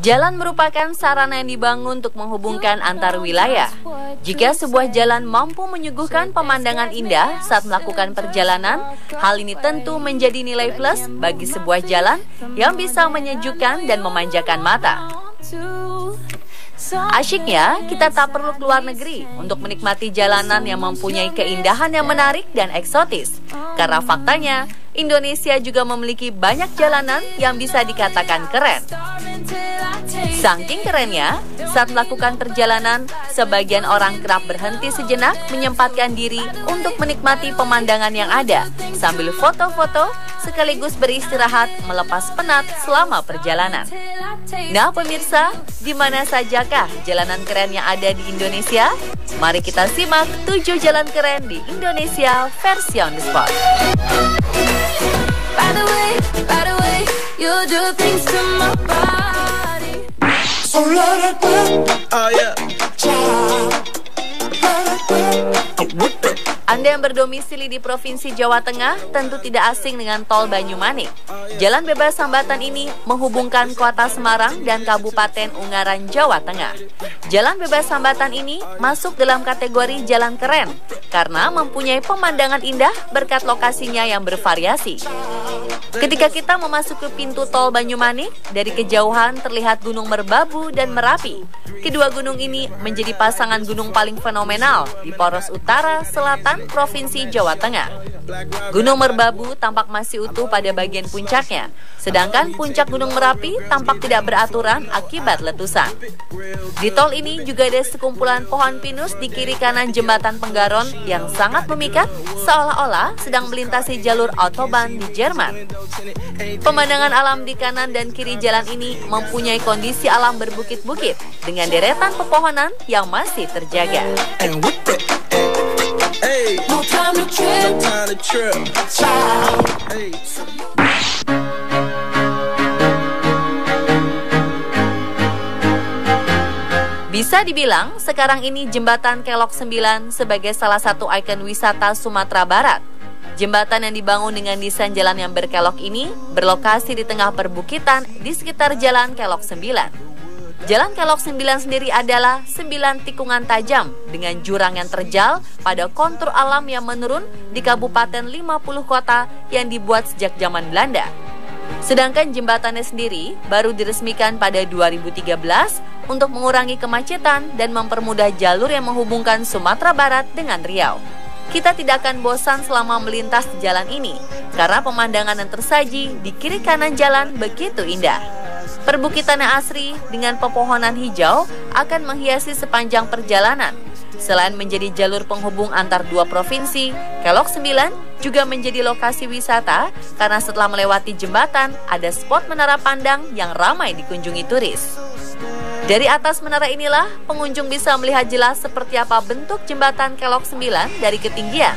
Jalan merupakan sarana yang dibangun untuk menghubungkan antar wilayah. Jika sebuah jalan mampu menyuguhkan pemandangan indah saat melakukan perjalanan, hal ini tentu menjadi nilai plus bagi sebuah jalan yang bisa menyejukkan dan memanjakan mata. Asyiknya, kita tak perlu keluar negeri untuk menikmati jalanan yang mempunyai keindahan yang menarik dan eksotis. Karena faktanya, Indonesia juga memiliki banyak jalanan yang bisa dikatakan keren. Saking kerennya, saat melakukan perjalanan, sebagian orang kerap berhenti sejenak menyempatkan diri untuk menikmati pemandangan yang ada, sambil foto-foto sekaligus beristirahat melepas penat selama perjalanan. Nah pemirsa, di mana sajakah jalanan keren yang ada di Indonesia? Mari kita simak 7 jalan keren di Indonesia versi on the spot. By the way, you do things to my body. So let it whip. Oh yeah. Anda yang berdomisili di Provinsi Jawa Tengah tentu tidak asing dengan Tol Banyumanik. Jalan bebas hambatan ini menghubungkan kota Semarang dan Kabupaten Ungaran, Jawa Tengah. Jalan bebas hambatan ini masuk dalam kategori jalan keren karena mempunyai pemandangan indah berkat lokasinya yang bervariasi. Ketika kita memasuki pintu Tol Banyumanik, dari kejauhan terlihat Gunung Merbabu dan Merapi. Kedua gunung ini menjadi pasangan gunung paling fenomenal di poros utara selatan Provinsi Jawa Tengah. Gunung Merbabu tampak masih utuh pada bagian puncaknya, sedangkan puncak Gunung Merapi tampak tidak beraturan akibat letusan. Di tol ini juga ada sekumpulan pohon pinus di kiri kanan jembatan Penggaron yang sangat memikat, seolah-olah sedang melintasi jalur autobahn di Jerman. Pemandangan alam di kanan dan kiri jalan ini mempunyai kondisi alam berbukit-bukit dengan deretan pepohonan yang masih terjaga. Bisa dibilang sekarang ini Jembatan Kelok 9 sebagai salah satu ikon wisata Sumatera Barat. Jembatan yang dibangun dengan desain jalan yang berkelok ini berlokasi di tengah perbukitan di sekitar Jalan Kelok 9. Jalan Kelok 9 sendiri adalah 9 tikungan tajam dengan jurang yang terjal pada kontur alam yang menurun di Kabupaten 50 kota yang dibuat sejak zaman Belanda. Sedangkan jembatannya sendiri baru diresmikan pada 2013 untuk mengurangi kemacetan dan mempermudah jalur yang menghubungkan Sumatera Barat dengan Riau. Kita tidak akan bosan selama melintas di jalan ini, karena pemandangan yang tersaji di kiri kanan jalan begitu indah. Perbukitan yang asri dengan pepohonan hijau akan menghiasi sepanjang perjalanan. Selain menjadi jalur penghubung antar dua provinsi, Kelok 9 juga menjadi lokasi wisata karena setelah melewati jembatan, ada spot menara pandang yang ramai dikunjungi turis. Dari atas menara inilah, pengunjung bisa melihat jelas seperti apa bentuk jembatan Kelok 9 dari ketinggian.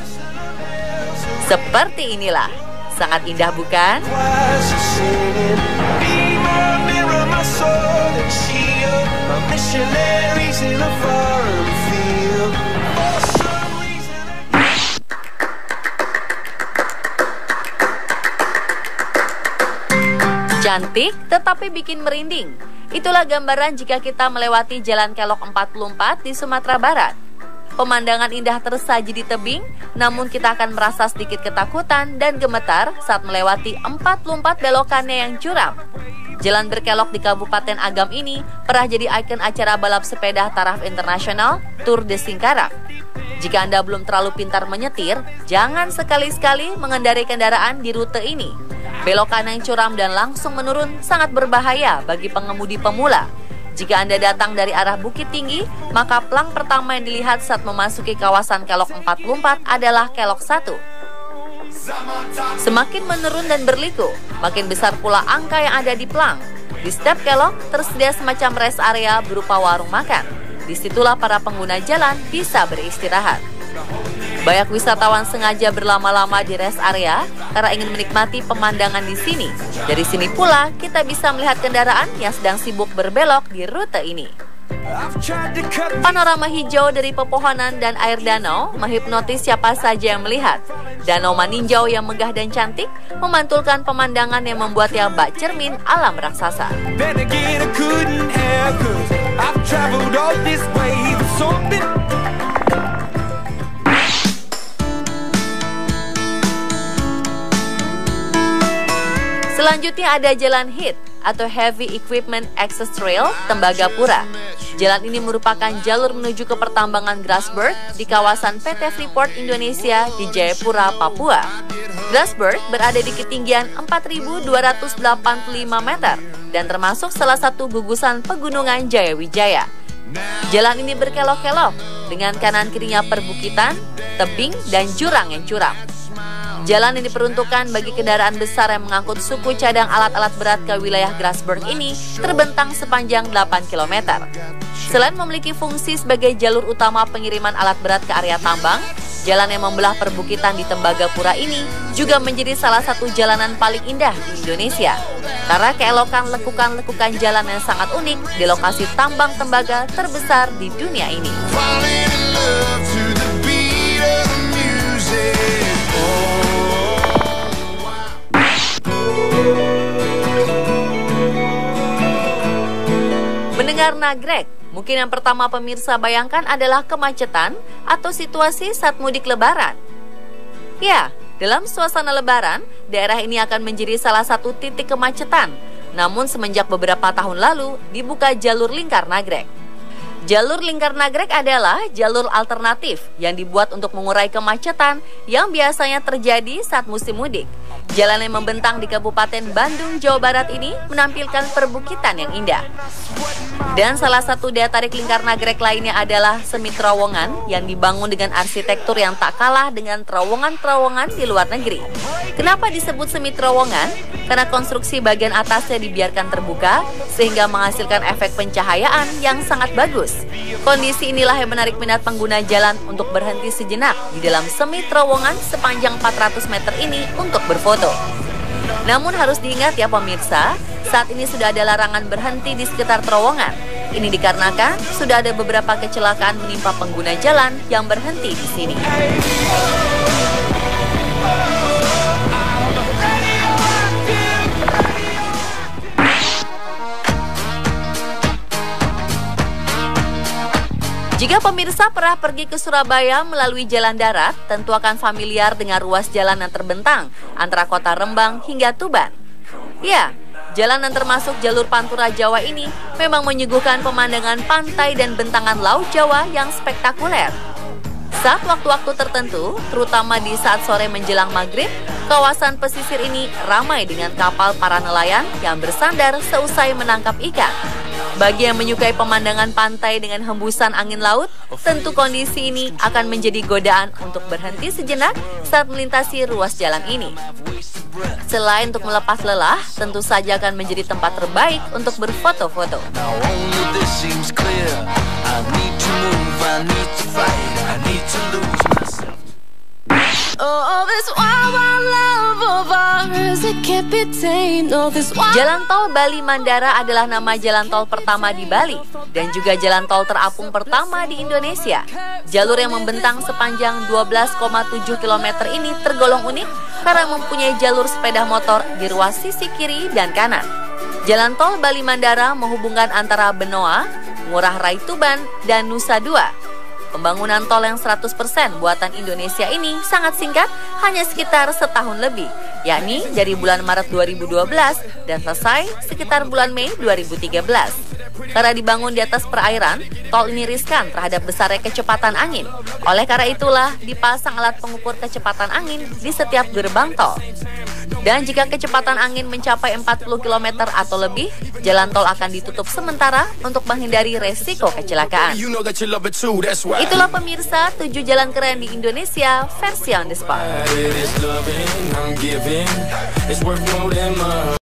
Seperti inilah, sangat indah bukan? Cantik tetapi bikin merinding. Itulah gambaran jika kita melewati Jalan Kelok 44 di Sumatera Barat. Pemandangan indah tersaji di tebing, namun kita akan merasa sedikit ketakutan dan gemetar saat melewati 44 belokannya yang curam. Jalan berkelok di Kabupaten Agam ini pernah jadi ikon acara balap sepeda taraf internasional Tour de Singkarak. Jika Anda belum terlalu pintar menyetir, jangan sekali-sekali mengendarai kendaraan di rute ini. Belokan yang curam dan langsung menurun sangat berbahaya bagi pengemudi pemula. Jika Anda datang dari arah Bukit Tinggi, maka plang pertama yang dilihat saat memasuki kawasan Kelok 44 adalah Kelok 1. Semakin menurun dan berliku, makin besar pula angka yang ada di plang. Di setiap kelok tersedia semacam rest area berupa warung makan. Disitulah para pengguna jalan bisa beristirahat. Banyak wisatawan sengaja berlama-lama di rest area karena ingin menikmati pemandangan di sini. Dari sini pula kita bisa melihat kendaraan yang sedang sibuk berbelok di rute ini. Panorama hijau dari pepohonan dan air danau menghipnotis siapa saja yang melihat. Danau meninjau yang megah dan cantik memantulkan pemandangan yang membuatnya bak cermin alam raksasa. Selanjutnya ada Jalan HEAT atau Heavy Equipment Access Trail Tembagapura. Jalan ini merupakan jalur menuju ke pertambangan Grasberg di kawasan PT Freeport Indonesia di Jayapura, Papua. Grasberg berada di ketinggian 4.285 meter dan termasuk salah satu gugusan pegunungan Jayawijaya. Jalan ini berkelok-kelok dengan kanan kirinya perbukitan, tebing, dan jurang yang curam. Jalan yang diperuntukkan bagi kendaraan besar yang mengangkut suku cadang alat-alat berat ke wilayah Grasberg ini terbentang sepanjang 8 km. Selain memiliki fungsi sebagai jalur utama pengiriman alat berat ke area tambang, jalan yang membelah perbukitan di Tembagapura ini juga menjadi salah satu jalanan paling indah di Indonesia. Karena keelokan lekukan-lekukan jalan yang sangat unik di lokasi tambang tembaga terbesar di dunia ini. Mendengar nagrek, mungkin yang pertama pemirsa bayangkan adalah kemacetan atau situasi saat mudik lebaran. Ya, dalam suasana lebaran, daerah ini akan menjadi salah satu titik kemacetan. Namun semenjak beberapa tahun lalu, dibuka jalur lingkar nagrek. Jalur lingkar nagrek adalah jalur alternatif yang dibuat untuk mengurai kemacetan yang biasanya terjadi saat musim mudik. Jalan yang membentang di Kabupaten Bandung, Jawa Barat ini menampilkan perbukitan yang indah. Dan salah satu daya tarik lingkar nagrek lainnya adalah semi terowongan yang dibangun dengan arsitektur yang tak kalah dengan terowongan-terowongan di luar negeri. Kenapa disebut semi terowongan? Karena konstruksi bagian atasnya dibiarkan terbuka sehingga menghasilkan efek pencahayaan yang sangat bagus. Kondisi inilah yang menarik minat pengguna jalan untuk berhenti sejenak di dalam semi terowongan sepanjang 400 meter ini untuk berfoto. Namun harus diingat ya pemirsa, saat ini sudah ada larangan berhenti di sekitar terowongan. Ini dikarenakan sudah ada beberapa kecelakaan menimpa pengguna jalan yang berhenti di sini. Jika pemirsa pernah pergi ke Surabaya melalui jalan darat, tentu akan familiar dengan ruas jalan yang terbentang antara kota Rembang hingga Tuban. Ya, jalan yang termasuk jalur Pantura Jawa ini memang menyuguhkan pemandangan pantai dan bentangan Laut Jawa yang spektakuler. Saat waktu-waktu tertentu, terutama di saat sore menjelang maghrib, kawasan pesisir ini ramai dengan kapal para nelayan yang bersandar seusai menangkap ikan. Bagi yang menyukai pemandangan pantai dengan hembusan angin laut, tentu kondisi ini akan menjadi godaan untuk berhenti sejenak saat melintasi ruas jalan ini. Selain untuk melepas lelah, tentu saja akan menjadi tempat terbaik untuk berfoto-foto. Jalan tol Bali Mandara adalah nama jalan tol pertama di Bali dan juga jalan tol terapung pertama di Indonesia. Jalur yang membentang sepanjang 12,7 km ini tergolong unik karena mempunyai jalur sepeda motor di ruas sisi kiri dan kanan. Jalan tol Bali Mandara menghubungkan antara Benoa, Ngurah Rai Tuban, dan Nusa Dua. Pembangunan tol yang 100% buatan Indonesia ini sangat singkat, hanya sekitar setahun lebih, yakni dari bulan Maret 2012 dan selesai sekitar bulan Mei 2013. Karena dibangun di atas perairan, tol ini riskan terhadap besarnya kecepatan angin. Oleh karena itulah dipasang alat pengukur kecepatan angin di setiap gerbang tol. Dan jika kecepatan angin mencapai 40 km atau lebih, jalan tol akan ditutup sementara untuk menghindari resiko kecelakaan. Itulah pemirsa 7 jalan keren di Indonesia versi on the spot.